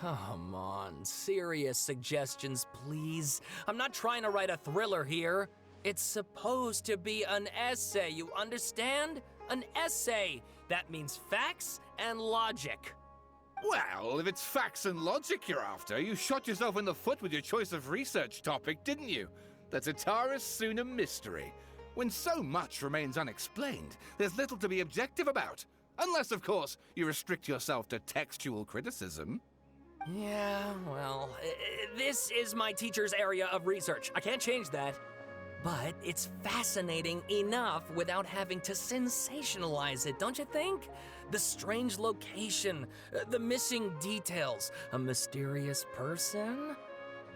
Come on, serious suggestions, please. I'm not trying to write a thriller here. It's supposed to be an essay, you understand? An essay! That means facts and logic. Well, if it's facts and logic you're after, you shot yourself in the foot with your choice of research topic, didn't you? The Tatara Suna mystery. When so much remains unexplained, there's little to be objective about. Unless, of course, you restrict yourself to textual criticism. Yeah, well, this is my teacher's area of research. I can't change that. But it's fascinating enough without having to sensationalize it, don't you think? The strange location, the missing details, a mysterious person.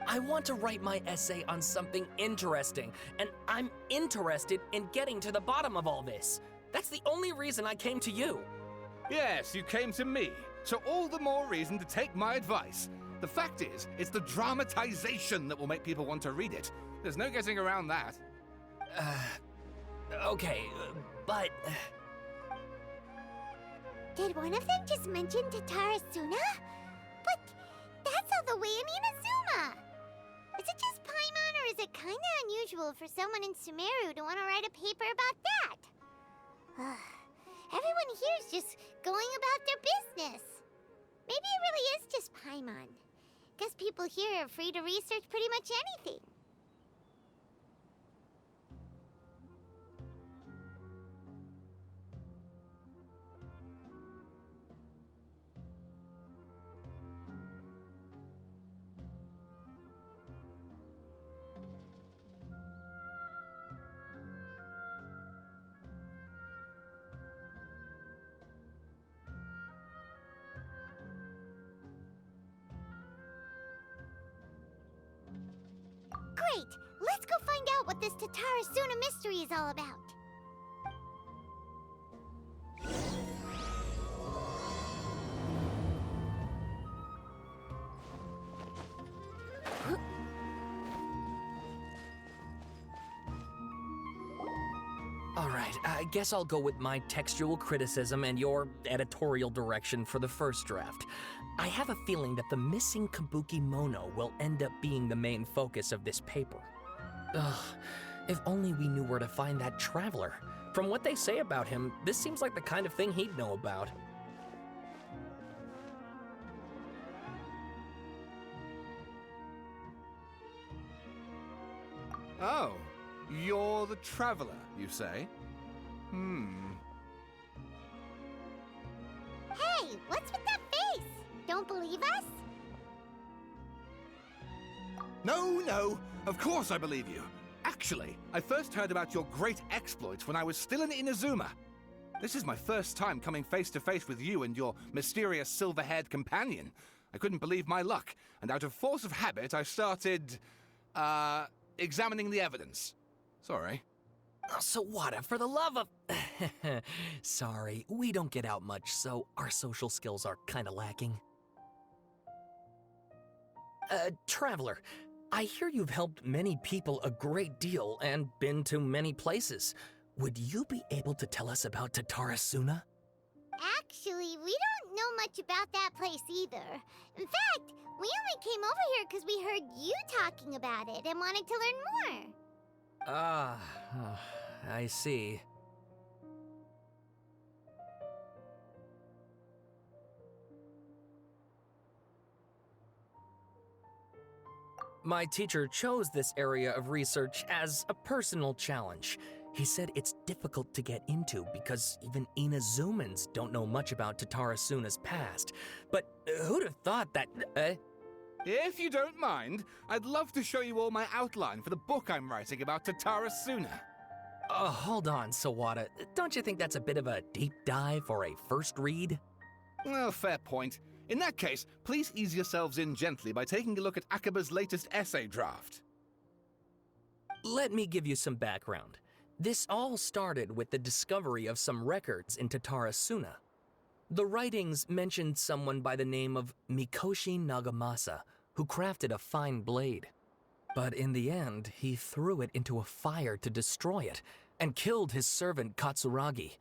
I want to write my essay on something interesting, and I'm interested in getting to the bottom of all this. That's the only reason I came to you. Yes, you came to me, so all the more reason to take my advice. The fact is, it's the dramatization that will make people want to read it. There's no getting around that. Okay, but... Did one of them just mention Tatara Suna? But that's all the way in Inazuma! Is it just Paimon, or is it kinda unusual for someone in Sumeru to want to write a paper about that? Everyone here's just going about their business. Maybe it really is just Paimon. Guess people here are free to research pretty much anything. Great! Let's go find out what this Tatara Suna mystery is all about. Alright, I guess I'll go with my textual criticism and your editorial direction for the first draft. I have a feeling that the missing Kabuki Mono will end up being the main focus of this paper. Ugh, if only we knew where to find that traveler. From what they say about him, this seems like the kind of thing he'd know about. Oh, you're the traveler, you say? Hey, what's with that face? Don't believe us? No, of course I believe you. Actually, I first heard about your great exploits when I was still in Inazuma. This is my first time coming face to face with you and your mysterious silver-haired companion. I couldn't believe my luck, and out of force of habit, I started, examining the evidence. Sorry. Oh, Sawada, for the love of... Sorry, we don't get out much, so our social skills are kinda lacking. Traveler, I hear you've helped many people a great deal and been to many places. Would you be able to tell us about Tatara Suna? Actually, we don't know much about that place either. In fact, we only came over here because we heard you talking about it and wanted to learn more. I see. My teacher chose this area of research as a personal challenge. He said it's difficult to get into because even Inazumans don't know much about Tatara Suna's past. But who'd have thought that... If you don't mind, I'd love to show you all my outline for the book I'm writing about Tatara Suna. Hold on, Sawada. Don't you think that's a bit of a deep dive for a first read? Well, fair point. In that case, please ease yourselves in gently by taking a look at Akaba's latest essay draft. Let me give you some background. This all started with the discovery of some records in Tatara Suna. The writings mentioned someone by the name of Mikoshi Nagamasa, who crafted a fine blade. But in the end, he threw it into a fire to destroy it, and killed his servant Katsuragi.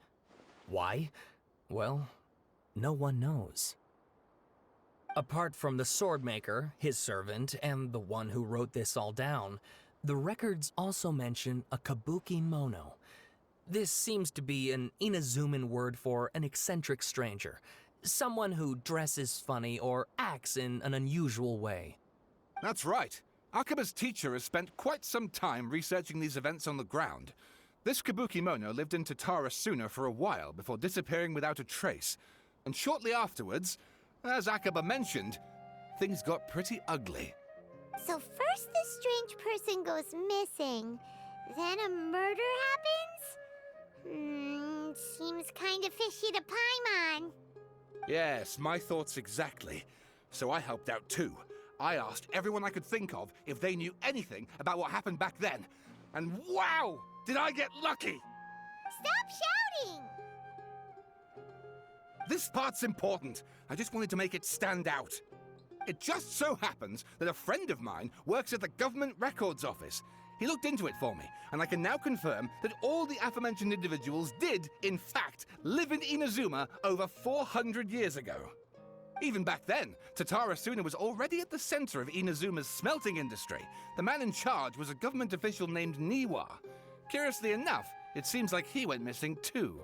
Why? Well, no one knows. Apart from the swordmaker, his servant, and the one who wrote this all down, the records also mention a kabuki mono. This seems to be an Inazuman word for an eccentric stranger, someone who dresses funny or acts in an unusual way. That's right. Akaba's teacher has spent quite some time researching these events on the ground. This Kabukimono lived in Tatarasuna for a while before disappearing without a trace. And shortly afterwards, as Akaba mentioned, things got pretty ugly. So first this strange person goes missing, then a murder happens? Seems kinda fishy to Paimon. Yes, my thoughts exactly. So I helped out too. I asked everyone I could think of if they knew anything about what happened back then. And wow! Did I get lucky! Stop shouting! This part's important. I just wanted to make it stand out. It just so happens that a friend of mine works at the government records office. He looked into it for me, and I can now confirm that all the aforementioned individuals did, in fact, live in Inazuma over 400 years ago. Even back then, Tatarasuna was already at the center of Inazuma's smelting industry. The man in charge was a government official named Niwa. Curiously enough, it seems like he went missing too.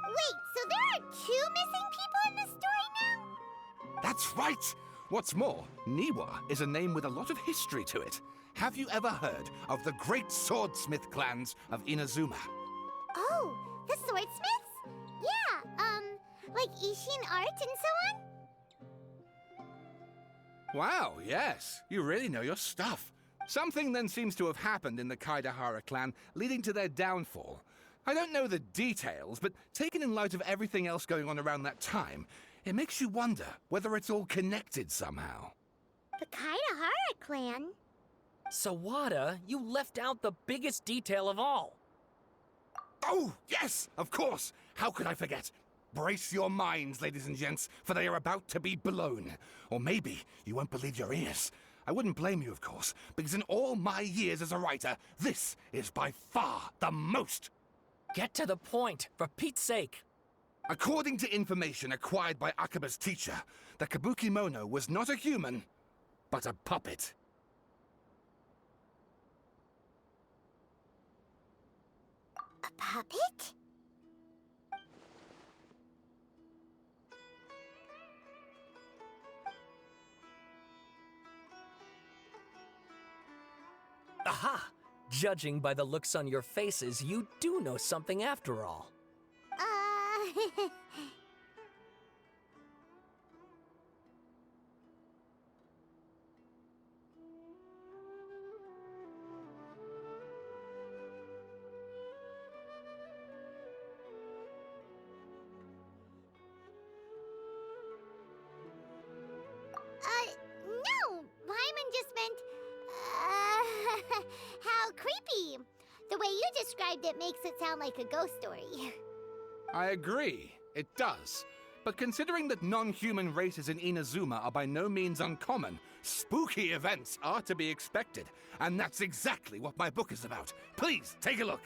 Wait, so there are 2 missing people in this story now? That's right! What's more, Niwa is a name with a lot of history to it. Have you ever heard of the great swordsmith clans of Inazuma? Oh, the swordsmiths? Yeah, like Ishin art and so on? Wow, yes. You really know your stuff. Something then seems to have happened in the Kaidahara clan, leading to their downfall. I don't know the details, but taken in light of everything else going on around that time, it makes you wonder whether it's all connected somehow. The Kaidahara clan? Sawada, you left out the biggest detail of all. Oh, yes, of course. How could I forget? Brace your minds, ladies and gents, for they are about to be blown. Or maybe you won't believe your ears. I wouldn't blame you, of course, because in all my years as a writer, this is by far the most. Get to the point, for Pete's sake. According to information acquired by Akaba's teacher, the Kabukimono was not a human, but a puppet. A puppet? Aha! Judging by the looks on your faces, you do know something after all. No! Paimon just meant, how creepy. The way you described it makes it sound like a ghost story. I agree, it does. But considering that non-human races in Inazuma are by no means uncommon, spooky events are to be expected. And that's exactly what my book is about. Please, take a look.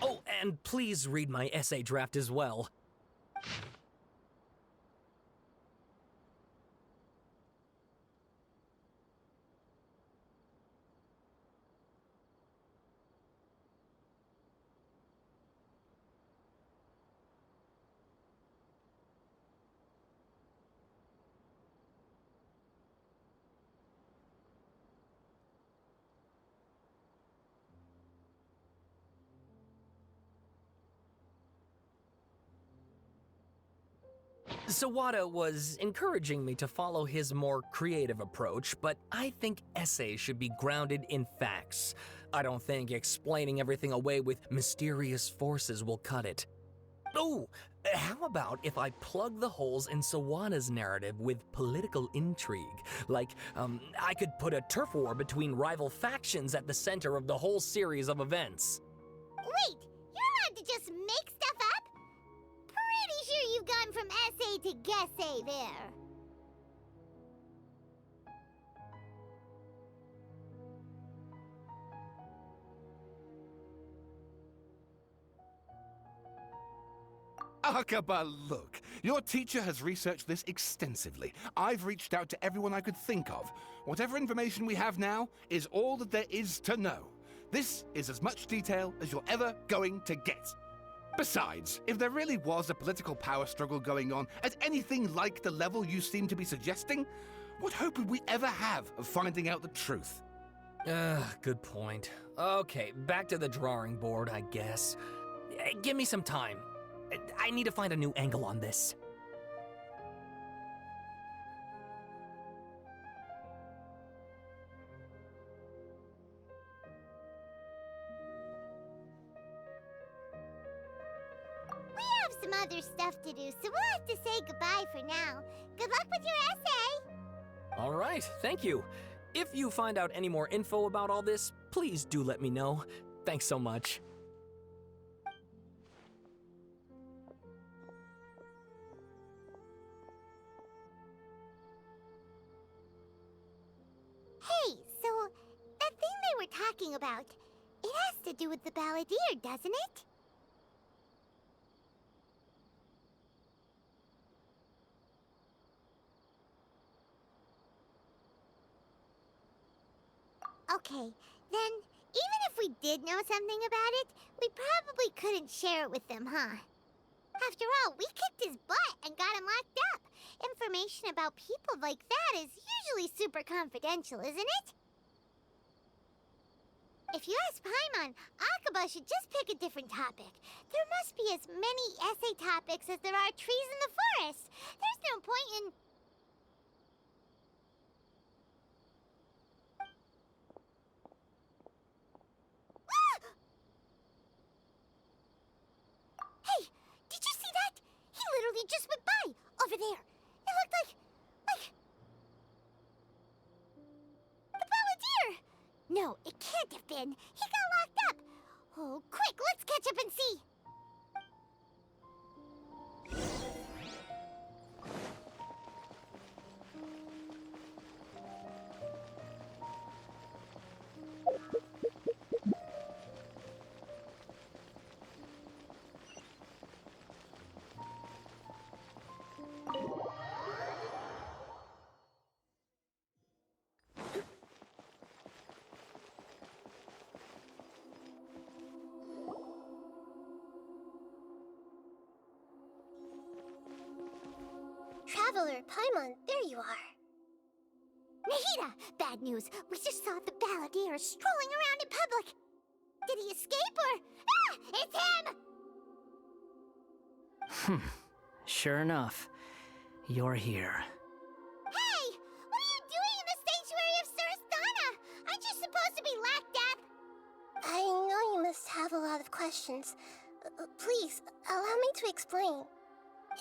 Oh, and please read my essay draft as well. Sawada was encouraging me to follow his more creative approach, but I think essays should be grounded in facts. I don't think explaining everything away with mysterious forces will cut it. Oh, how about if I plug the holes in Sawana's narrative with political intrigue? Like, I could put a turf war between rival factions at the center of the whole series of events. Wait, you're allowed to just make stuff up? Pretty sure you've gone from essay to guessay there. Akaba, look. Your teacher has researched this extensively. I've reached out to everyone I could think of. Whatever information we have now is all that there is to know. This is as much detail as you're ever going to get. Besides, if there really was a political power struggle going on at anything like the level you seem to be suggesting, what hope would we ever have of finding out the truth? Good point. Okay, back to the drawing board, I guess. Give me some time. I need to find a new angle on this. We have some other stuff to do, so we'll have to say goodbye for now. Good luck with your essay! All right, thank you. If you find out any more info about all this, please do let me know. Thanks so much. Hey, so that thing they were talking about, it has to do with the balladeer, doesn't it? Okay, then, even if we did know something about it, we probably couldn't share it with them, huh? After all, we kicked his butt and got him locked up. Information about people like that is usually super confidential, isn't it? If you ask Paimon, Akaba should just pick a different topic. There must be as many essay topics as there are trees in the forest. There's no point in... Hey, did you see that? He literally just went by, over there. It looked like... the balladeer! No, it can't have been. He got locked up. Oh, quick, let's catch up and see. Traveler, Paimon, there you are. Nahida! Bad news. We just saw the balladeer strolling around in public. Did he escape or... Ah! It's him! Sure enough, you're here. Hey! What are you doing in the sanctuary of Surasthana? Aren't you supposed to be locked up? I know you must have a lot of questions. Please, allow me to explain.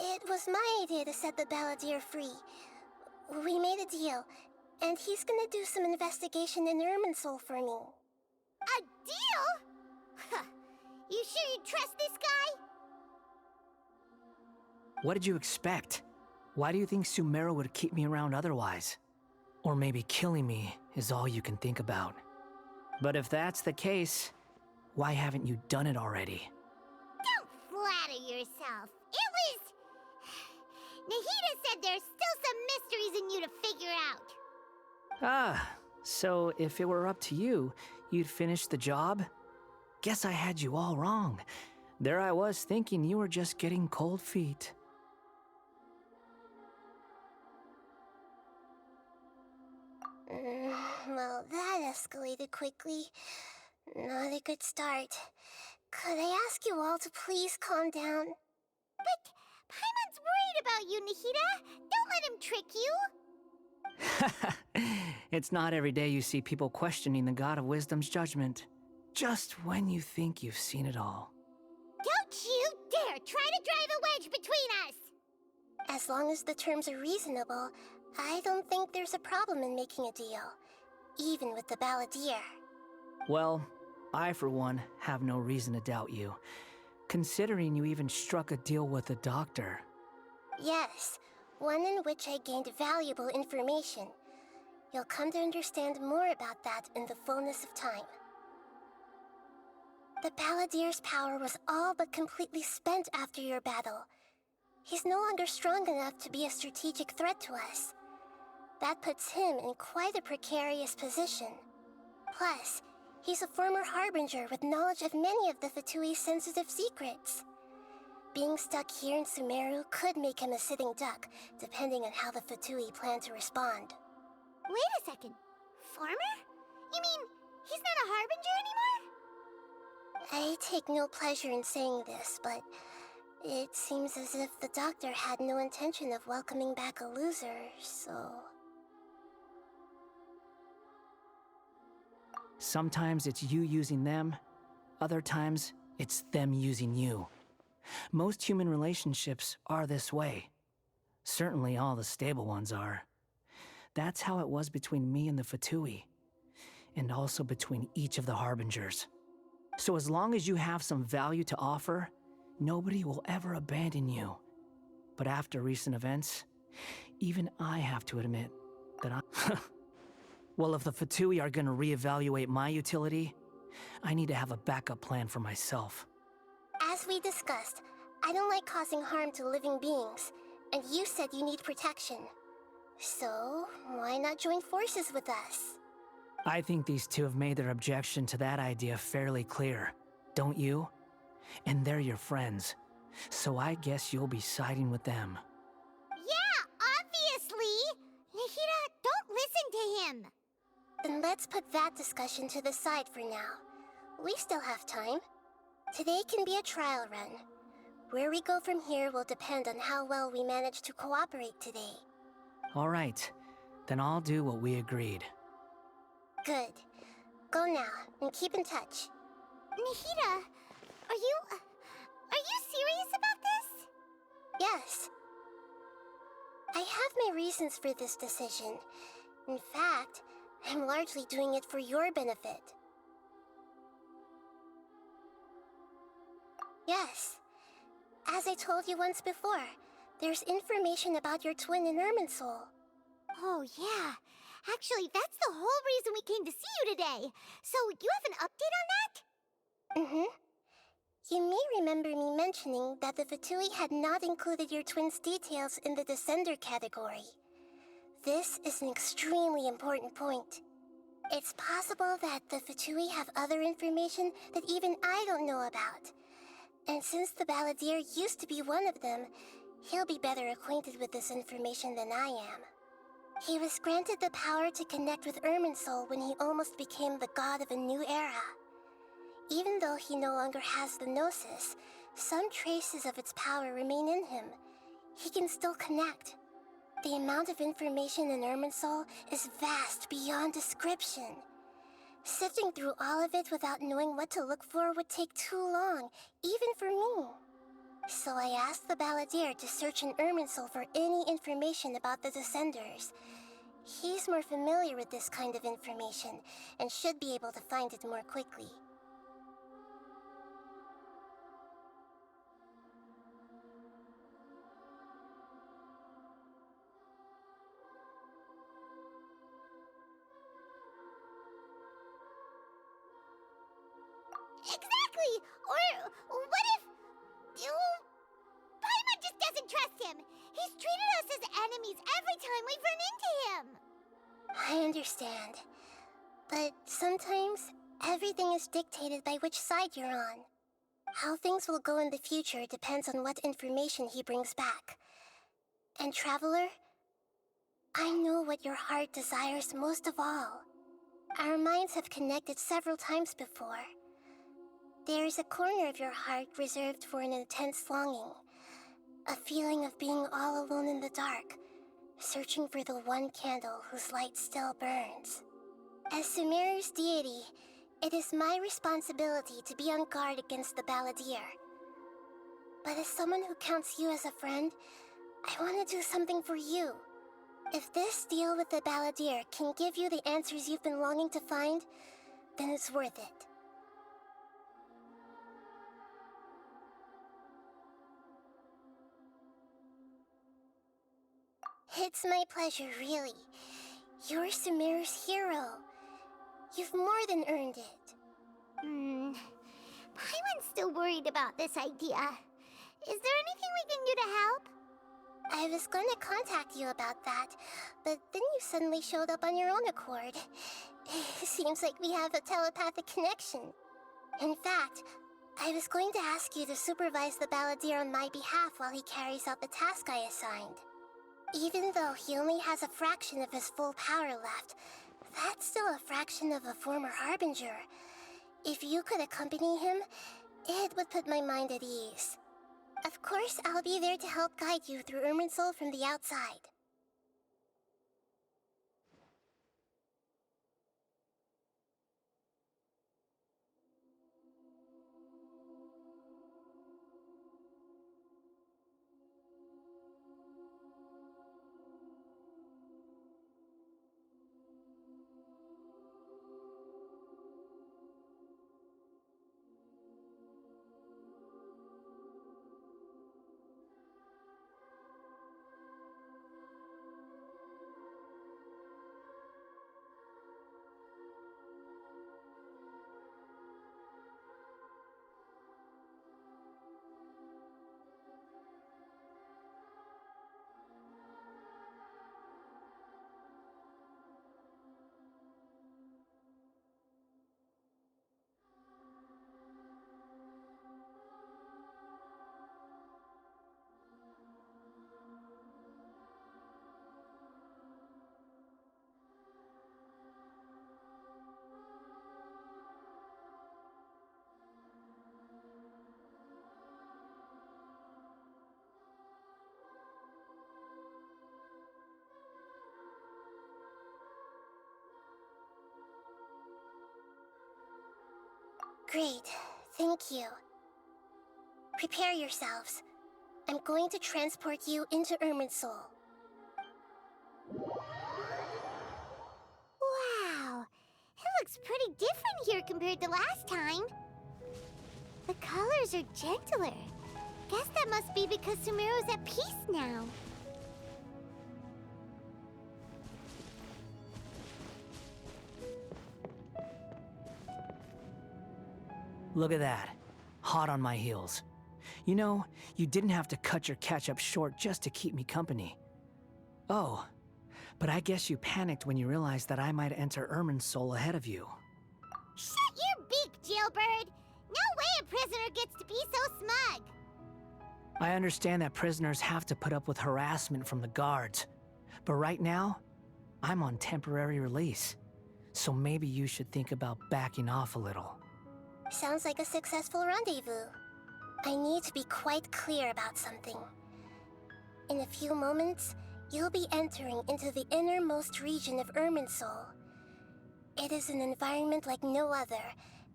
It was my idea to set the balladeer free. We made a deal, and he's gonna do some investigation in Irminsul for me. A deal? Huh. You sure you trust this guy? What did you expect? Why do you think Sumeru would keep me around otherwise? Or maybe killing me is all you can think about. But if that's the case, why haven't you done it already? Don't flatter yourself. It was... Nahida said there's still some mysteries in you to figure out. Ah, so if it were up to you, you'd finish the job? Guess I had you all wrong. There I was thinking you were just getting cold feet. Well, that escalated quickly. Not a good start. Could I ask you all to please calm down? But Paimon's worried about you, Nahida. Don't let him trick you. It's not every day you see people questioning the God of Wisdom's judgment. Just when you think you've seen it all. Don't you dare try to drive a wedge between us! As long as the terms are reasonable, I don't think there's a problem in making a deal, even with the balladeer. Well, I for one have no reason to doubt you, considering you even struck a deal with the doctor. Yes, one in which I gained valuable information. You'll come to understand more about that in the fullness of time. The balladeer's power was all but completely spent after your battle. He's no longer strong enough to be a strategic threat to us. That puts him in quite a precarious position. Plus, he's a former Harbinger with knowledge of many of the Fatui's sensitive secrets. Being stuck here in Sumeru could make him a sitting duck, depending on how the Fatui plan to respond. Wait a second. Former? You mean he's not a Harbinger anymore? I take no pleasure in saying this, but it seems as if the doctor had no intention of welcoming back a loser, so... Sometimes it's you using them, other times it's them using you. Most human relationships are this way. Certainly all the stable ones are. That's how it was between me and the Fatui, and also between each of the Harbingers. So as long as you have some value to offer, nobody will ever abandon you. But after recent events, even I have to admit that I... Well, if the Fatui are gonna reevaluate my utility, I need to have a backup plan for myself. As we discussed, I don't like causing harm to living beings, and you said you need protection. So, why not join forces with us? I think these two have made their objection to that idea fairly clear, don't you? And they're your friends, so I guess you'll be siding with them. Yeah, obviously! Nihira, don't listen to him! Then let's put that discussion to the side for now. We still have time. Today can be a trial run. Where we go from here will depend on how well we manage to cooperate today. All right, then I'll do what we agreed. Good. Go now, and keep in touch. Nihira, are you serious about this? Yes. I have my reasons for this decision. In fact, I'm largely doing it for your benefit. Yes. As I told you once before, there's information about your twin in Irminsul. Oh, yeah. Actually, that's the whole reason we came to see you today. So, you have an update on that? Mm-hmm. You may remember me mentioning that the Fatui had not included your twin's details in the Descender category. This is an extremely important point. It's possible that the Fatui have other information that even I don't know about. And since the balladeer used to be one of them, he'll be better acquainted with this information than I am. He was granted the power to connect with Irminsul when he almost became the god of a new era. Even though he no longer has the Gnosis, some traces of its power remain in him. He can still connect. The amount of information in Irminsul is vast beyond description. Sifting through all of it without knowing what to look for would take too long, even for me. So I asked the balladeer to search in Irminsul for any information about the Descenders. He's more familiar with this kind of information, and should be able to find it more quickly. Exactly! Or what if... Paimon just doesn't trust him! He's treated us as enemies every time we've run into him! I understand. But sometimes, everything is dictated by which side you're on. How things will go in the future depends on what information he brings back. And Traveler, I know what your heart desires most of all. Our minds have connected several times before. There is a corner of your heart reserved for an intense longing. A feeling of being all alone in the dark, searching for the one candle whose light still burns. As Sumeru's deity, It is my responsibility to be on guard against the Balladeer. But as someone who counts you as a friend, I want to do something for you. If this deal with the Balladeer can give you the answers you've been longing to find, then it's worth it. It's my pleasure, really. You're Sumeru's hero. You've more than earned it. Paimon's still worried about this idea. Is there anything we can do to help? I was going to contact you about that, but then you suddenly showed up on your own accord. Seems like we have a telepathic connection. In fact, I was going to ask you to supervise the Balladeer on my behalf while he carries out the task I assigned. Even though he only has a fraction of his full power left, that's still a fraction of a former Harbinger. If you could accompany him, it would put my mind at ease. Of course, I'll be there to help guide you through Irminsul from the outside. Great, thank you. Prepare yourselves. I'm going to transport you into Irminsul. Wow, it looks pretty different here compared to last time. The colors are gentler. Guess that must be because Sumeru's at peace now. Look at that. Hot on my heels. You know, you didn't have to cut your catch-up short just to keep me company. Oh, but I guess you panicked when you realized that I might enter Irminsul ahead of you. Shut your beak, jailbird! No way a prisoner gets to be so smug! I understand that prisoners have to put up with harassment from the guards, but right now, I'm on temporary release. So maybe you should think about backing off a little. Sounds like a successful rendezvous. I need to be quite clear about something. In a few moments, you'll be entering into the innermost region of Irminsul. It is an environment like no other,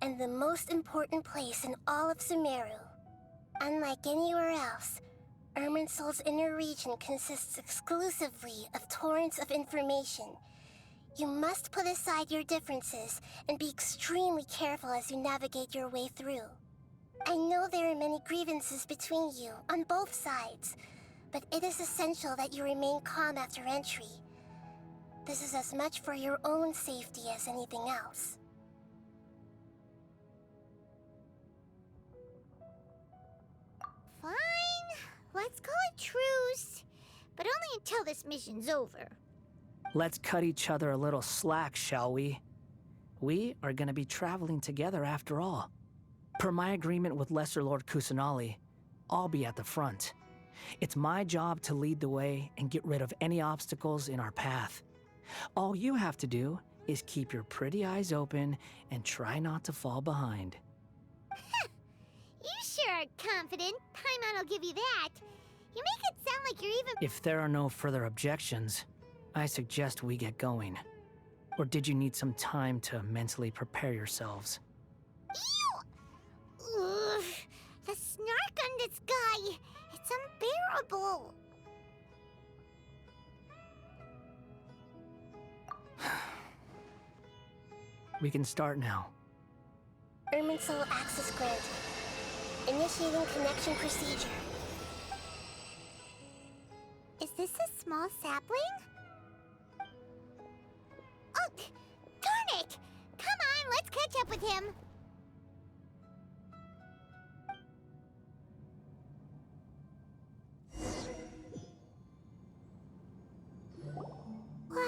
and the most important place in all of Sumeru. Unlike anywhere else, Irminsul's inner region consists exclusively of torrents of information. You must put aside your differences and be extremely careful as you navigate your way through. I know there are many grievances between you, on both sides, but it is essential that you remain calm after entry. This is as much for your own safety as anything else. Fine, let's call it truce, but only until this mission's over. Let's cut each other a little slack, shall we? We are gonna be traveling together after all. Per my agreement with Lesser Lord Kusanali, I'll be at the front. It's my job to lead the way and get rid of any obstacles in our path. All you have to do is keep your pretty eyes open and try not to fall behind. You sure are confident. Paimon will give you that. You make it sound like you're even... If there are no further objections, I suggest we get going. Or did you need some time to mentally prepare yourselves? Ew! Ugh, the snark on this guy, it's unbearable. We can start now. Irminsul access granted. Initiating connection procedure. Is this a small sapling? Oh, darn it! Come on, let's catch up with him. Wow!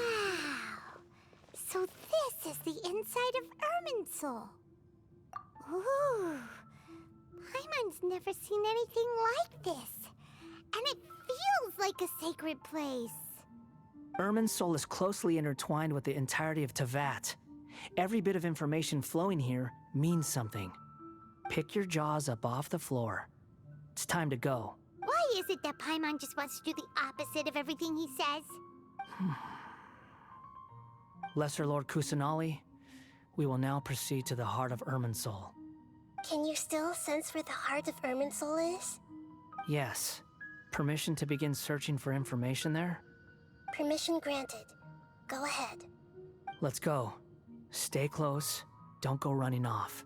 So this is the inside of Irminsul. Ooh! Paimon's never seen anything like this. And it feels like a sacred place. Irminsul is closely intertwined with the entirety of Teyvat. Every bit of information flowing here means something. Pick your jaws up off the floor. It's time to go. Why is it that Paimon just wants to do the opposite of everything he says? Lesser Lord Kusanali, we will now proceed to the heart of Irminsul. Can you still sense where the heart of Irminsul is? Yes. Permission to begin searching for information there? Permission granted. Go ahead. Let's go. Stay close. Don't go running off.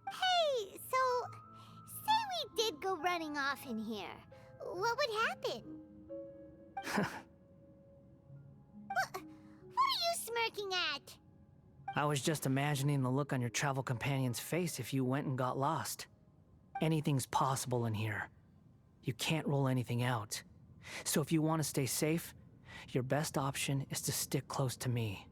Hey, so say we did go running off in here. What would happen? What are you smirking at? I was just imagining the look on your travel companion's face if you went and got lost. Anything's possible in here. You can't rule anything out. So if you want to stay safe, your best option is to stick close to me.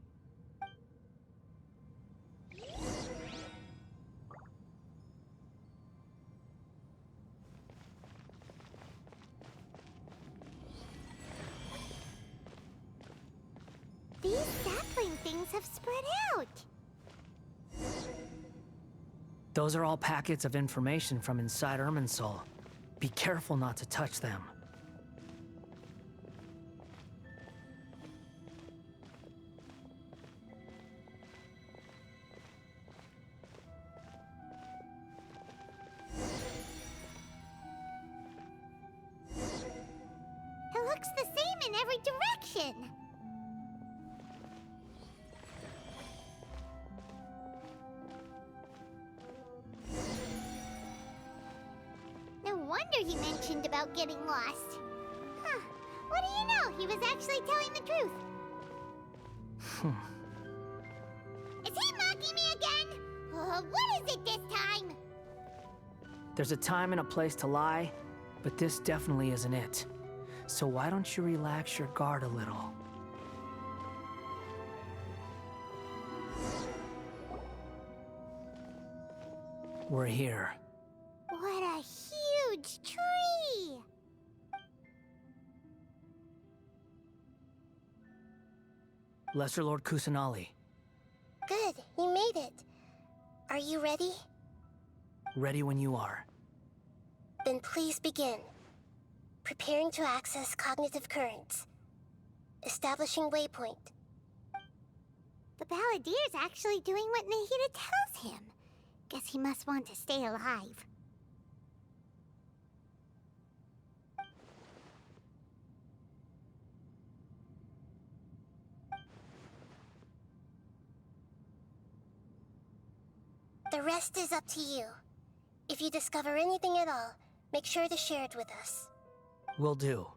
These sapling things have spread out. Those are all packets of information from inside Irminsul. Be careful not to touch them. It looks the same in every direction. No wonder he mentioned about getting lost. Huh. What do you know? He was actually telling the truth. Is he mocking me again? What is it this time? There's a time and a place to lie, but this definitely isn't it. So why don't you relax your guard a little? We're here. What a huge tree! Lesser Lord Kusanali, Good, you made it. Are you ready? ready when you are. Then please begin. Preparing to access cognitive currents. Establishing waypoint. The Balladier's actually doing what Nahida tells him. Guess he must want to stay alive. The rest is up to you. If you discover anything at all, make sure to share it with us. Will do.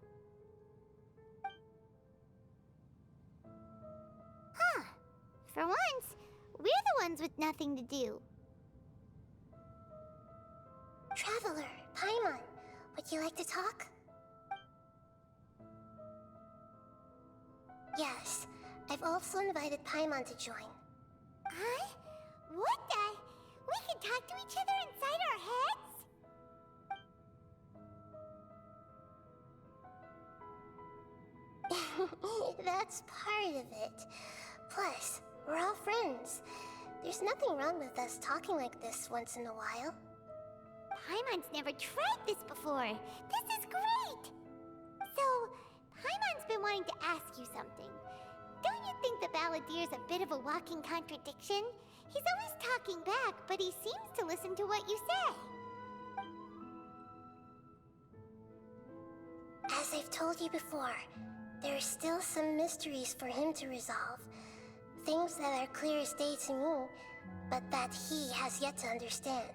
Huh. For once, we're the ones with nothing to do. Traveler, Paimon, would you like to talk? Yes, I've also invited Paimon to join. Huh? What the? We can talk to each other inside our heads? That's part of it. Plus, we're all friends. There's nothing wrong with us talking like this once in a while. Paimon's never tried this before. This is great! So, Paimon's been wanting to ask you something. Don't you think the Balladeer's a bit of a walking contradiction? He's always talking back, but he seems to listen to what you say. As I've told you before, there are still some mysteries for him to resolve. Things that are clear as day to me, but that he has yet to understand.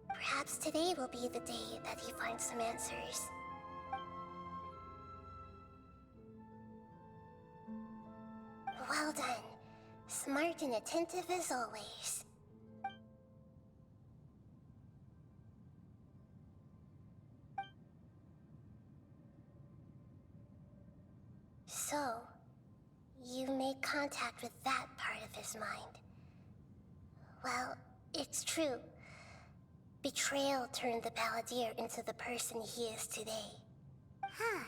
Perhaps today will be the day that he finds some answers. Well done. Smart and attentive as always. So, you made contact with that part of his mind. Well, it's true. Betrayal turned the Balladeer into the person he is today. Huh.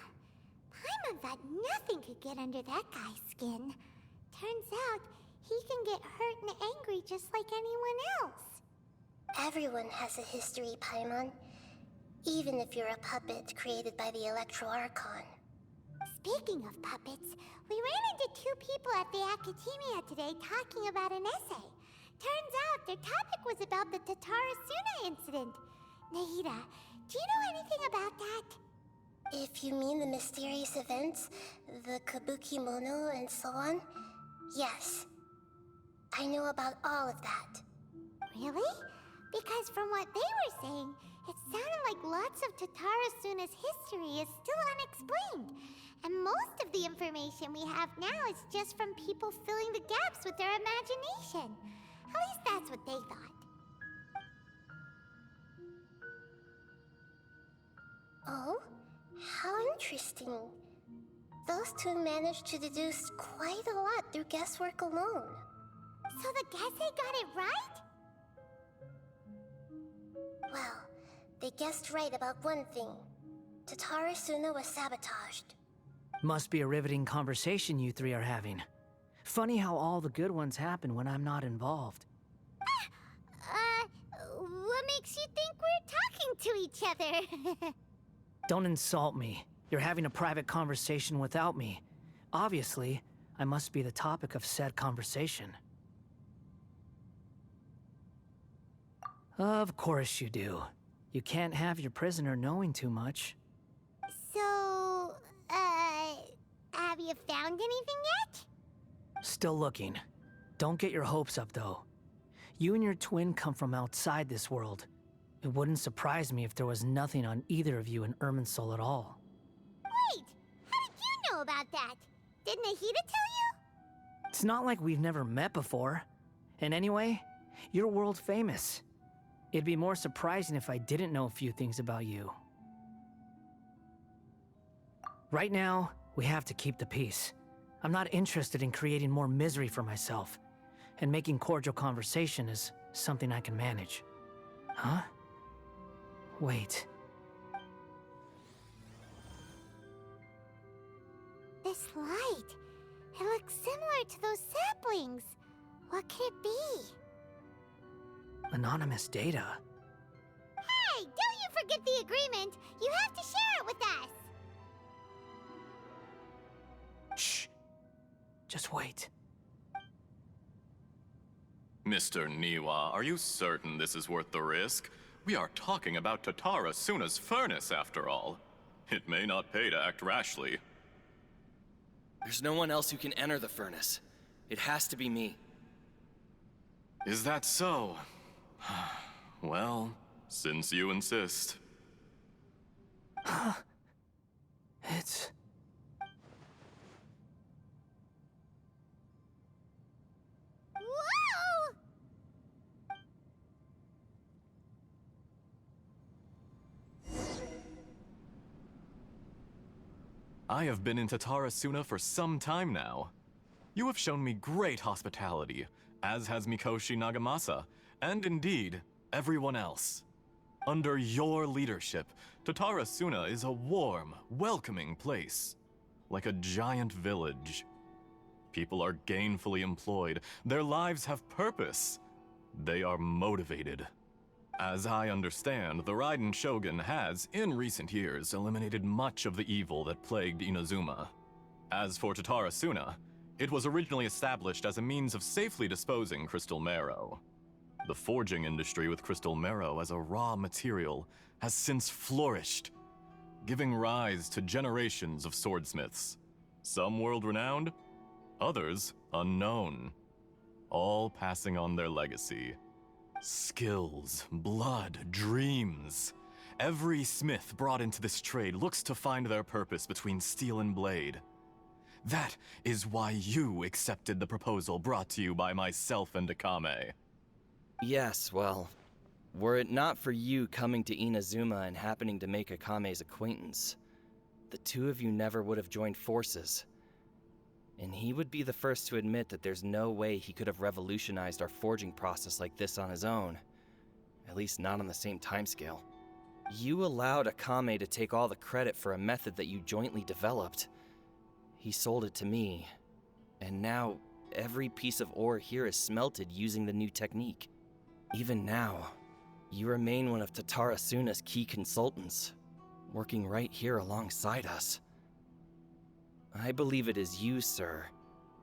Paimon thought nothing could get under that guy's skin. Turns out, he can get hurt and angry just like anyone else. Everyone has a history, Paimon. Even if you're a puppet created by the Electro Archon. Speaking of puppets, we ran into two people at the Academia today talking about an essay. Turns out their topic was about the Tatarasuna incident. Nahida, do you know anything about that? If you mean the mysterious events, the Kabuki Mono and so on, yes. I know about all of that. Really? Because from what they were saying, it sounded like lots of Tatarasuna's history is still unexplained. And most of the information we have now is just from people filling the gaps with their imagination. At least that's what they thought. Oh? How interesting. Those two managed to deduce quite a lot through guesswork alone. So the Gese got it right? Well, they guessed right about one thing. Tatarasuna was sabotaged. Must be a riveting conversation you three are having. Funny how all the good ones happen when I'm not involved. What makes you think we're talking to each other? Don't insult me. You're having a private conversation without me. Obviously, I must be the topic of said conversation. Of course you do. You can't have your prisoner knowing too much. So, have you found anything yet? Still looking. Don't get your hopes up, though. You and your twin come from outside this world. It wouldn't surprise me if there was nothing on either of you in Irminsul at all. Wait! How did you know about that? Did Nahida tell you? It's not like we've never met before. And anyway, you're world famous. It'd be more surprising if I didn't know a few things about you. Right now, we have to keep the peace. I'm not interested in creating more misery for myself. And making cordial conversation is something I can manage. Huh? Wait. This light. It looks similar to those saplings. What could it be? Anonymous data. Hey, don't you forget the agreement. You have to share it with us. Shh. Just wait. Mr. Niwa, are you certain this is worth the risk? We are talking about Tatarasuna's furnace, after all. It may not pay to act rashly. There's no one else who can enter the furnace. It has to be me. Is that so? Well, since you insist. It's... Whoa! I have been in Tatarasuna for some time now. You have shown me great hospitality, as has Mikoshi Nagamasa, and indeed, everyone else. Under your leadership, Tatarasuna is a warm, welcoming place, like a giant village. People are gainfully employed, their lives have purpose. They are motivated. As I understand, the Raiden Shogun has, in recent years, eliminated much of the evil that plagued Inazuma. As for Tatarasuna, It was originally established as a means of safely disposing crystal marrow. The forging industry with crystal marrow as a raw material has since flourished, giving rise to generations of swordsmiths. Some world-renowned, others unknown, all passing on their legacy. Skills, blood, dreams. Every smith brought into this trade looks to find their purpose between steel and blade. That is why you accepted the proposal brought to you by myself and Akame. Yes, well, were it not for you coming to Inazuma and happening to make Akame's acquaintance, the two of you never would have joined forces. And he would be the first to admit that there's no way he could have revolutionized our forging process like this on his own. At least not on the same timescale. You allowed Akame to take all the credit for a method that you jointly developed. He sold it to me, and now every piece of ore here is smelted using the new technique. Even now, you remain one of Tatara Suna's key consultants, working right here alongside us. I believe it is you, sir,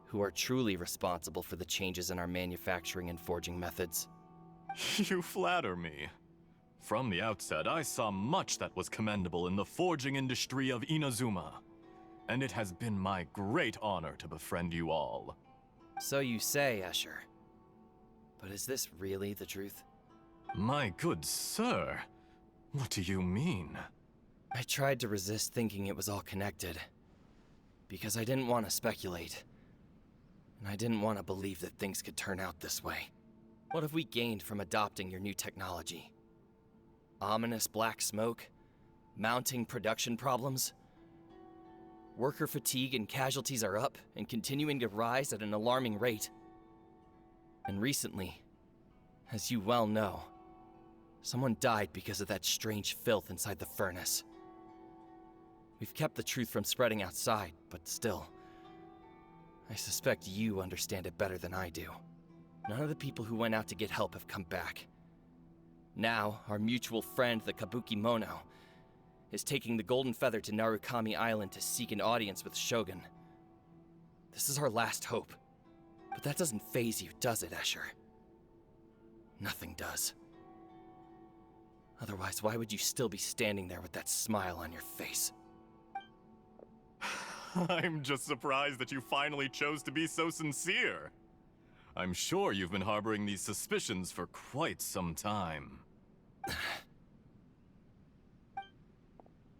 who are truly responsible for the changes in our manufacturing and forging methods. You flatter me. From the outset, I saw much that was commendable in the forging industry of Inazuma, and it has been my great honor to befriend you all. So you say, Escher. But is this really the truth? My good sir, what do you mean? I tried to resist thinking it was all connected, because I didn't want to speculate, and I didn't want to believe that things could turn out this way. What have we gained from adopting your new technology? Ominous black smoke? Mounting production problems? Worker fatigue and casualties are up and continuing to rise at an alarming rate. And recently, as you well know, someone died because of that strange filth inside the furnace. We've kept the truth from spreading outside, but still, I suspect you understand it better than I do. None of the people who went out to get help have come back. Now, our mutual friend, the Kabuki Mono, is taking the Golden Feather to Narukami Island to seek an audience with Shogun. This is our last hope. But that doesn't faze you, does it, Escher? Nothing does. Otherwise, why would you still be standing there with that smile on your face? I'm just surprised that you finally chose to be so sincere. I'm sure you've been harboring these suspicions for quite some time.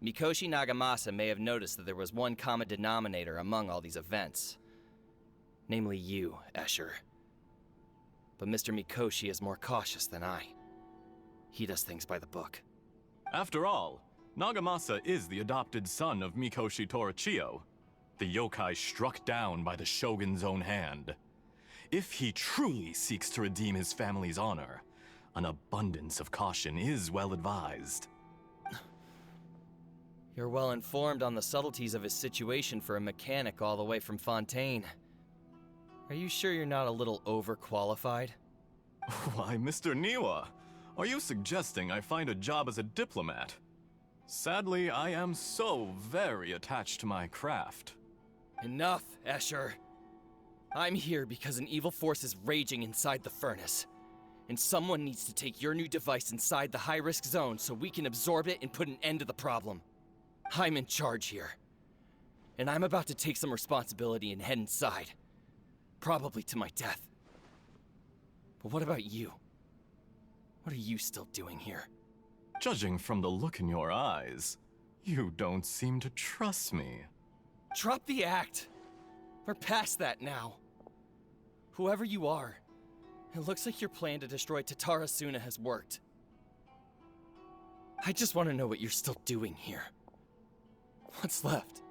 Mikoshi Nagamasa may have noticed that there was one common denominator among all these events. Namely you, Escher. But Mr. Mikoshi is more cautious than I. He does things by the book. After all, Nagamasa is the adopted son of Mikoshi Torichio, the yokai struck down by the Shogun's own hand. If he truly seeks to redeem his family's honor, an abundance of caution is well advised. You're well informed on the subtleties of his situation for a mechanic all the way from Fontaine. Are you sure you're not a little overqualified? Why, Mr. Niwa, are you suggesting I find a job as a diplomat? Sadly, I am so very attached to my craft. Enough, Escher. I'm here because an evil force is raging inside the furnace. And someone needs to take your new device inside the high-risk zone so we can absorb it and put an end to the problem. I'm in charge here. And I'm about to take some responsibility and head inside. Probably to my death. But what about you? What are you still doing here? Judging from the look in your eyes, you don't seem to trust me. Drop the act! We're past that now. Whoever you are, it looks like your plan to destroy Tatara Suna has worked. I just want to know what you're still doing here. What's left?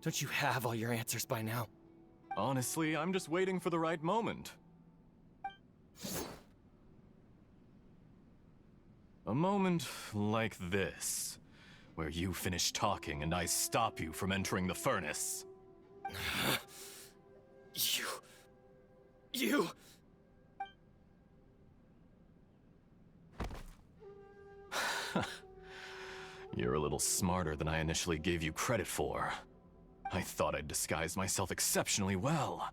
Don't you have all your answers by now? Honestly, I'm just waiting for the right moment. A moment like this, where you finish talking and I stop you from entering the furnace. You... You're a little smarter than I initially gave you credit for. I thought I'd disguised myself exceptionally well,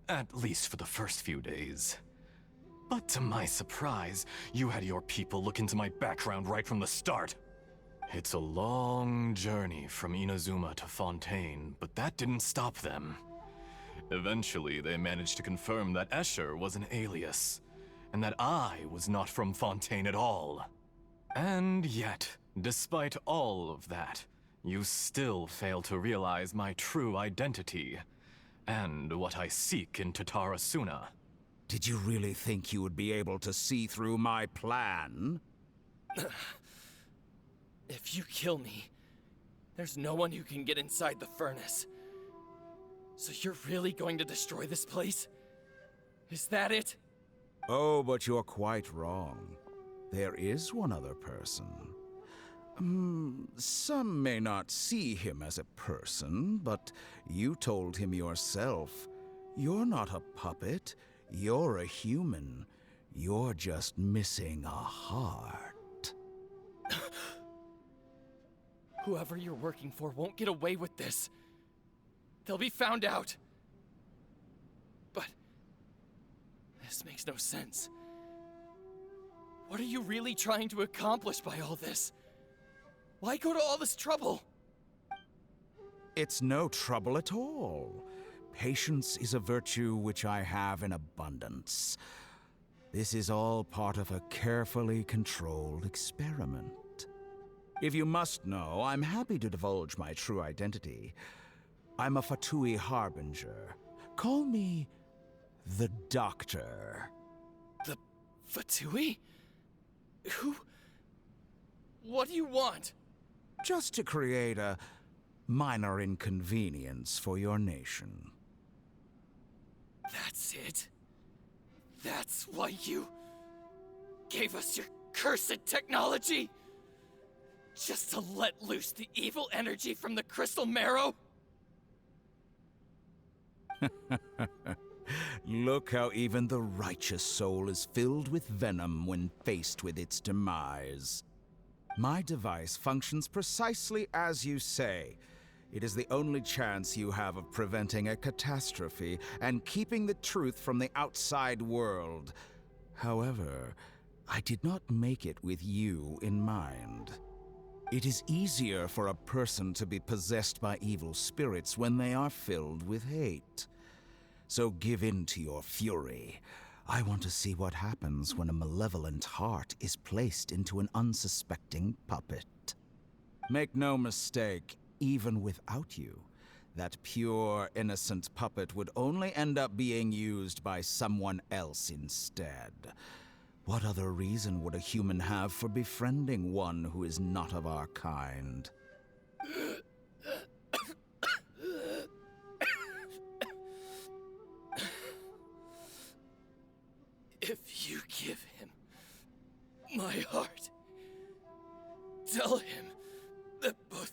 at least for the first few days. But to my surprise, you had your people look into my background right from the start. It's a long journey from Inazuma to Fontaine, but that didn't stop them. Eventually, they managed to confirm that Escher was an alias, and that I was not from Fontaine at all. And yet, despite all of that, you still fail to realize my true identity, and what I seek in Tatarasuna. Did you really think you would be able to see through my plan? If you kill me, there's no one who can get inside the furnace. So you're really going to destroy this place? Is that it? Oh, but you're quite wrong. There is one other person. Some may not see him as a person, but you told him yourself. You're not a puppet. You're a human. You're just missing a heart. Whoever you're working for won't get away with this. They'll be found out. But this makes no sense. What are you really trying to accomplish by all this? Why go to all this trouble? It's no trouble at all. Patience is a virtue which I have in abundance. This is all part of a carefully controlled experiment. If you must know, I'm happy to divulge my true identity. I'm a Fatui Harbinger. Call me the Doctor. The Fatui? Who? What do you want? Just to create a minor inconvenience for your nation. That's it? That's why you gave us your cursed technology? Just to let loose the evil energy from the crystal marrow? Look how even the righteous soul is filled with venom when faced with its demise. My device functions precisely as you say. It is the only chance you have of preventing a catastrophe and keeping the truth from the outside world. However, I did not make it with you in mind. It is easier for a person to be possessed by evil spirits when they are filled with hate. So give in to your fury. I want to see what happens when a malevolent heart is placed into an unsuspecting puppet. Make no mistake, even without you, that pure, innocent puppet would only end up being used by someone else instead. What other reason would a human have for befriending one who is not of our kind? If you give him my heart, tell him that both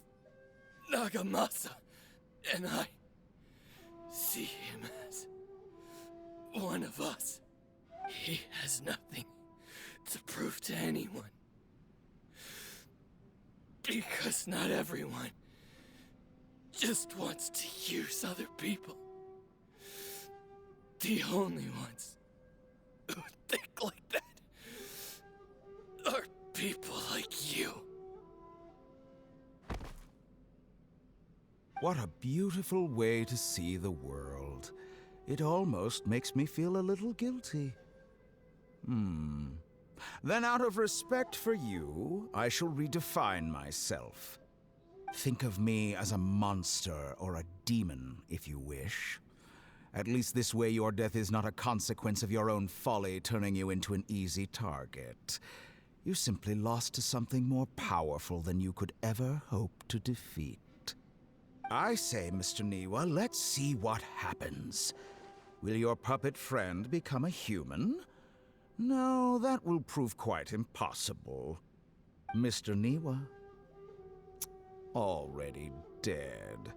Nagamasa and I see him as one of us. He has nothing to prove to anyone. Because not everyone just wants to use other people. The only ones who think like that are people like you. What a beautiful way to see the world. It almost makes me feel a little guilty. Then out of respect for you, I shall redefine myself. Think of me as a monster or a demon, if you wish. At least this way your death is not a consequence of your own folly turning you into an easy target. You simply lost to something more powerful than you could ever hope to defeat. I say, Mr. Niwa, let's see what happens. Will your puppet friend become a human? No, that will prove quite impossible. Mr. Niwa? Already dead.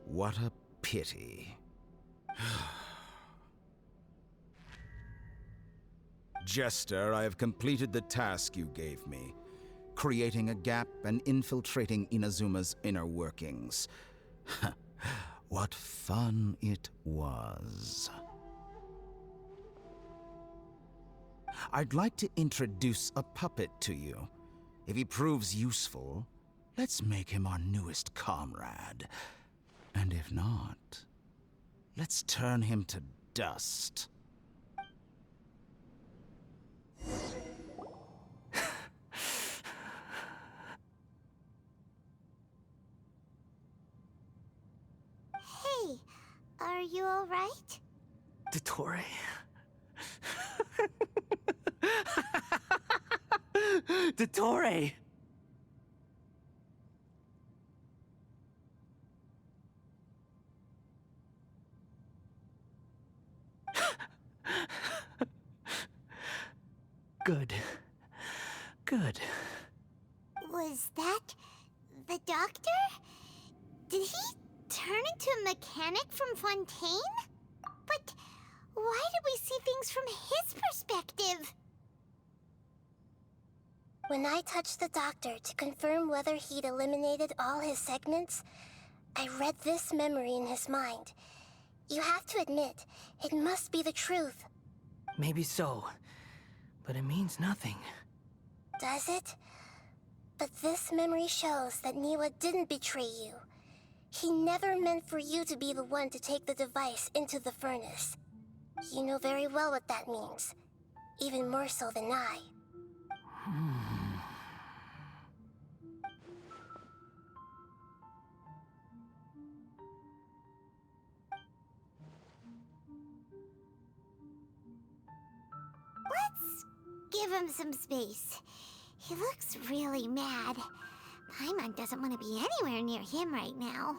What a pity. Jester, I have completed the task you gave me. Creating a gap and infiltrating Inazuma's inner workings. What fun it was. I'd like to introduce a puppet to you. If he proves useful, let's make him our newest comrade. And if not, let's turn him to dust. Hey, are you alright? Dottore. Dottore! Good. Good. Was that the doctor? Did he turn into a mechanic from Fontaine? But why did we see things from his perspective? When I touched the doctor to confirm whether he'd eliminated all his segments, I read this memory in his mind. You have to admit, it must be the truth. Maybe so, but it means nothing. Does it? But this memory shows that Niwa didn't betray you. He never meant for you to be the one to take the device into the furnace. You know very well what that means. Even more so than I. Let's give him some space. He looks really mad. Paimon doesn't want to be anywhere near him right now.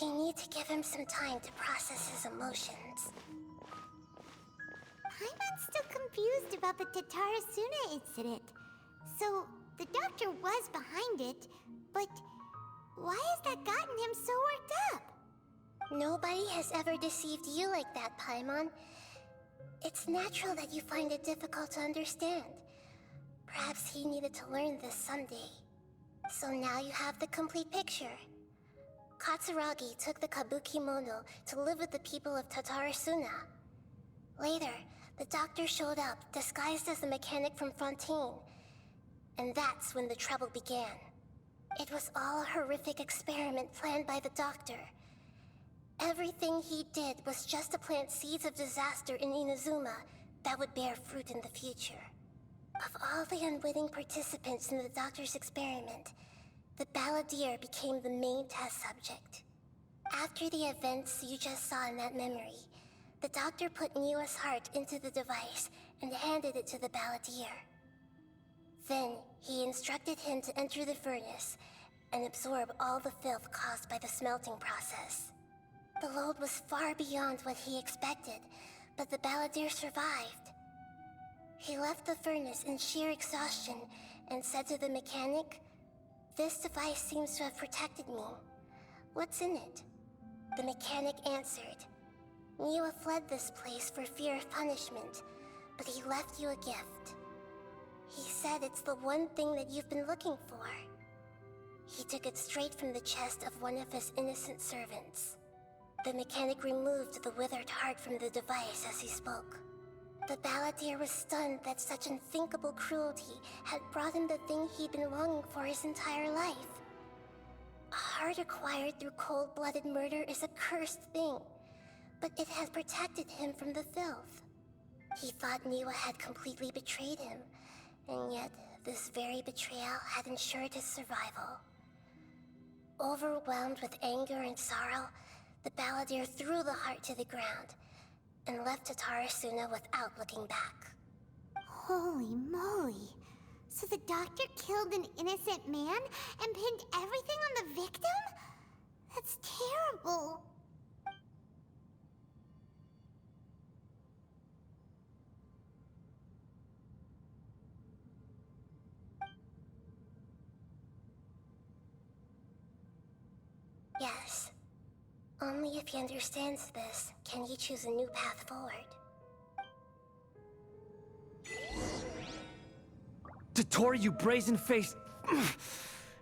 We need to give him some time to process his emotions. Paimon's still confused about the Tatarasuna incident. So, the doctor was behind it, but why has that gotten him so worked up? Nobody has ever deceived you like that, Paimon. It's natural that you find it difficult to understand. Perhaps he needed to learn this someday. So now you have the complete picture. Katsuragi took the Kabuki Mono to live with the people of Tatarasuna. Later, the doctor showed up, disguised as the mechanic from Fontaine. And that's when the trouble began. It was all a horrific experiment planned by the doctor. Everything he did was just to plant seeds of disaster in Inazuma that would bear fruit in the future. Of all the unwitting participants in the doctor's experiment, the balladeer became the main test subject. After the events you just saw in that memory, the doctor put Niwa's heart into the device and handed it to the balladeer. Then, he instructed him to enter the furnace and absorb all the filth caused by the smelting process. The load was far beyond what he expected, but the balladeer survived. He left the furnace in sheer exhaustion and said to the mechanic, "This device seems to have protected me. What's in it?" The mechanic answered, "Niwa fled this place for fear of punishment, but he left you a gift. He said it's the one thing that you've been looking for." He took it straight from the chest of one of his innocent servants. The mechanic removed the withered heart from the device as he spoke. The balladeer was stunned that such unthinkable cruelty had brought him the thing he'd been longing for his entire life. A heart acquired through cold-blooded murder is a cursed thing, but it had protected him from the filth. He thought Niwa had completely betrayed him, and yet this very betrayal had ensured his survival. Overwhelmed with anger and sorrow, the balladeer threw the heart to the ground and left Tatarasuna without looking back. Holy moly. So the doctor killed an innocent man and pinned everything on the victim? That's terrible. Yes. Only if he understands this can he choose a new path forward. Dottore, you brazen-faced...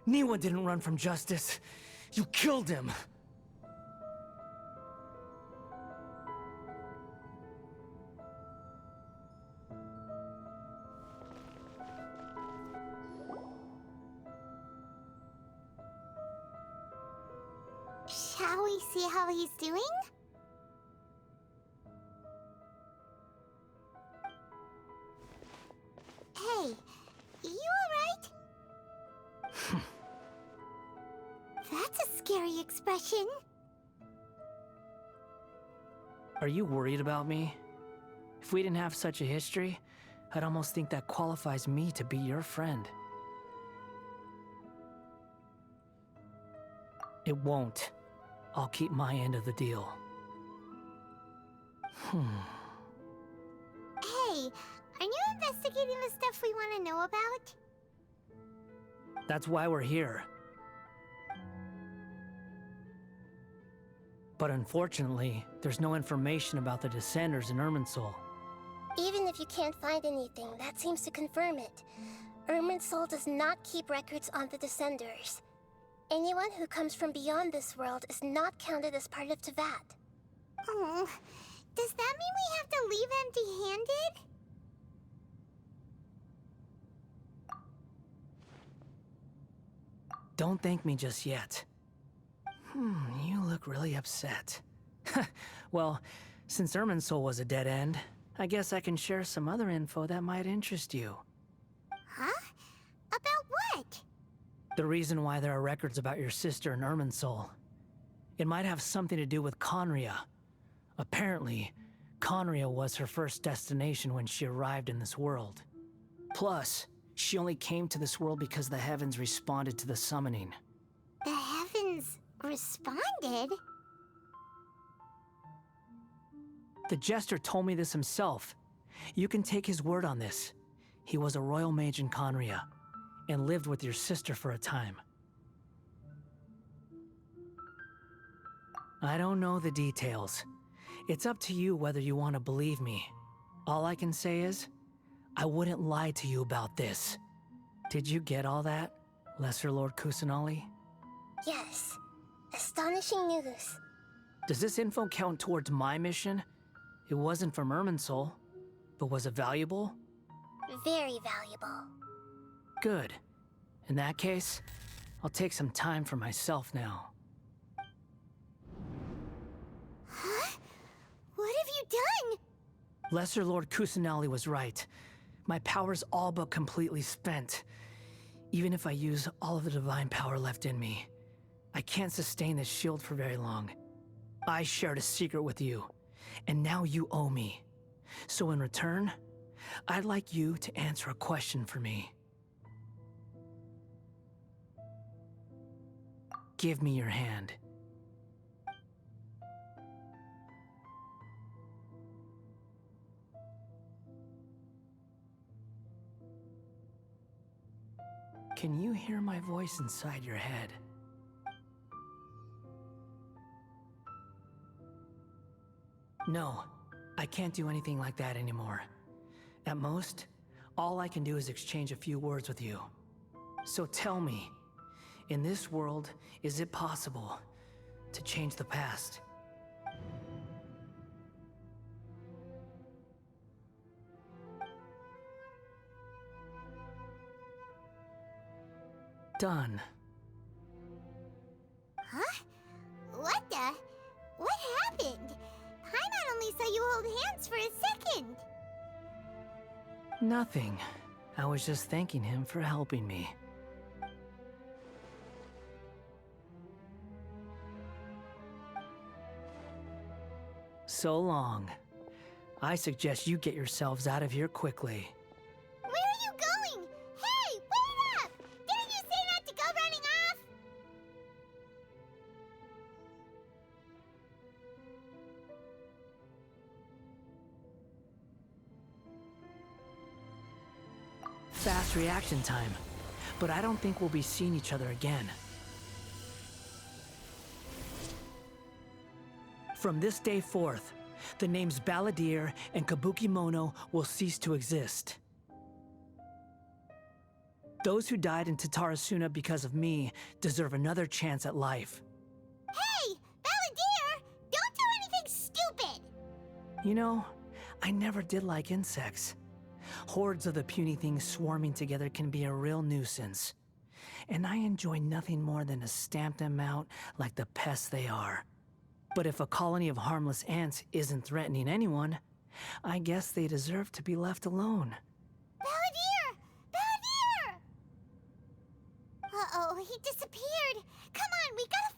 Niwa didn't run from justice. You killed him. Shall we see how he's doing? Hey, you alright? That's a scary expression. Are you worried about me? If we didn't have such a history, I'd almost think that qualifies me to be your friend. It won't. I'll keep my end of the deal. Hey, aren't you investigating the stuff we want to know about? That's why we're here. But unfortunately, there's no information about the Descenders in Irminsul. Even if you can't find anything, that seems to confirm it. Irminsul does not keep records on the Descenders. Anyone who comes from beyond this world is not counted as part of Teyvat. Oh, does that mean we have to leave empty-handed? Don't thank me just yet. You look really upset. Well, since Irminsul was a dead end, I guess I can share some other info that might interest you. Huh? About what? The reason why there are records about your sister in Irminsul. It might have something to do with Conria. Apparently, Conria was her first destination when she arrived in this world. Plus, she only came to this world because the heavens responded to the summoning. The heavens responded? The Jester told me this himself. You can take his word on this. He was a royal mage in Conria, and lived with your sister for a time. I don't know the details. It's up to you whether you want to believe me. All I can say is, I wouldn't lie to you about this. Did you get all that, Lesser Lord Kusanali? Yes. Astonishing news. Does this info count towards my mission? It wasn't from Irminsul, but was it valuable? Very valuable. Good. In that case, I'll take some time for myself now. Huh? What have you done? Lesser Lord Kusanali was right. My power's all but completely spent. Even if I use all of the divine power left in me, I can't sustain this shield for very long. I shared a secret with you, and now you owe me. So in return, I'd like you to answer a question for me. Give me your hand. Can you hear my voice inside your head? No, I can't do anything like that anymore. At most, all I can do is exchange a few words with you. So tell me, in this world, is it possible to change the past? Done. Huh? What the? What happened? Paimon only saw you hold hands for a second. Nothing. I was just thanking him for helping me. So long. I suggest you get yourselves out of here quickly. Where are you going? Hey, wait up! Didn't you say not to go running off? Fast reaction time. But I don't think we'll be seeing each other again. From this day forth, the names Balladeer and Kabuki Mono will cease to exist. Those who died in Tatarasuna because of me deserve another chance at life. Hey, Balladeer! Don't do anything stupid! You know, I never did like insects. Hordes of the puny things swarming together can be a real nuisance. And I enjoy nothing more than to stamp them out like the pests they are. But if a colony of harmless ants isn't threatening anyone, I guess they deserve to be left alone. Balladeer! Balladeer! Uh-oh, he disappeared. Come on, we gotta